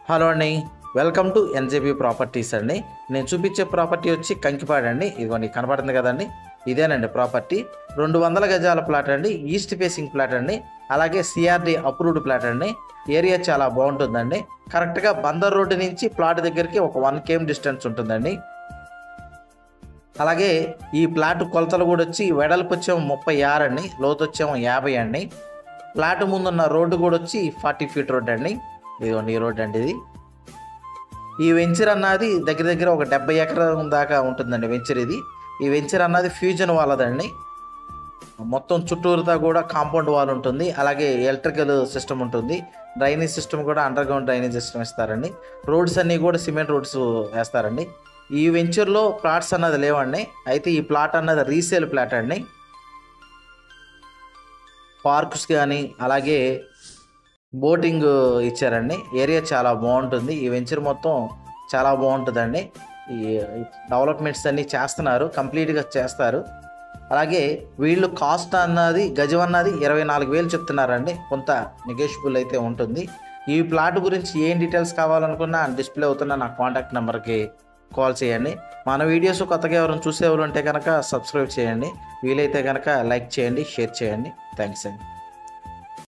Hello అండి, welcome to ఎన్జేబీ properties అండి. నేను చూపించే ప్రాపర్టీ వచ్చి కంకిపాడు అండి. ఇదిగోండి కనపడుతుంది కదండి, ఇదేనండి ప్రాపర్టీ. 200 గజాల ప్లాట్ అండి, ఈస్ట్ ఫేసింగ్ ప్లాట్ అండి. అలాగే సిఆర్డి అప్రూవ్డ్ ప్లాట్ అండి. ఏరియా చాలా బాగుంటుందండి. కరెక్ట్గా బందర్ రోడ్డు నుంచి ప్లాట్ దగ్గరికి ఒక 1 km డిస్టెన్స్ ఉంటుందండి. అలాగే ఈ ప్లాట్ కొలతలు కూడా వచ్చి వెడల్పు వచ్చేమో 36 అండి, లోతు వచ్చేమో 50 అండి. ప్లాట్ ముందున్న రోడ్డు కూడా వచ్చి 40 feet రోడ్ అండి. ఇదిగోండి ఈ రోడ్ అండి ఇది. ఈ వెంచర్ అన్నది దగ్గర దగ్గర ఒక 70 ఎకరాల దాకా ఉంటుందండి వెంచర్ ఇది. ఈ వెంచర్ అన్నది ఫ్యూజన్ వాళ్ళదండి. మొత్తం చుట్టూరుతా కూడా కాంపౌండ్ వాల్ ఉంటుంది. అలాగే ఎలక్ట్రికల్ సిస్టమ్ ఉంటుంది. డ్రైనేజ్ సిస్టమ్ కూడా అండర్ గ్రౌండ్ డ్రైనేజ్ సిస్టమ్ ఇస్తారండి. రోడ్స్ అన్నీ కూడా సిమెంట్ రోడ్స్ వేస్తారండి. ఈ వెంచర్లో ప్లాట్స్ అన్నది లేవండి. అయితే ఈ ప్లాట్ అన్నది రీసేల్ ప్లాట్ అండి. పార్క్స్ కానీ అలాగే బోటింగ్ ఇచ్చారండి. ఏరియా చాలా బాగుంటుంది. ఈ వెంచర్ మొత్తం చాలా బాగుంటుందండి. ఈ డెవలప్మెంట్స్ అన్నీ చేస్తున్నారు, కంప్లీట్గా చేస్తారు. అలాగే వీళ్ళు కాస్ట్ అన్నది గజం అన్నది 24,000 చెప్తున్నారండి. కొంత నెగోషియబుల్ అయితే ఉంటుంది. ఈ ప్లాట్ గురించి ఏం డీటెయిల్స్ కావాలనుకున్నా డిస్ప్లే అవుతున్న నా కాంటాక్ట్ నెంబర్కి కాల్ చేయండి. మన వీడియోస్ కొత్తగా ఎవరైనా చూసేవాళ్ళు ఉంటే కనుక సబ్స్క్రైబ్ చేయండి. వీలైతే కనుక లైక్ చేయండి, షేర్ చేయండి. థ్యాంక్స్ అండి.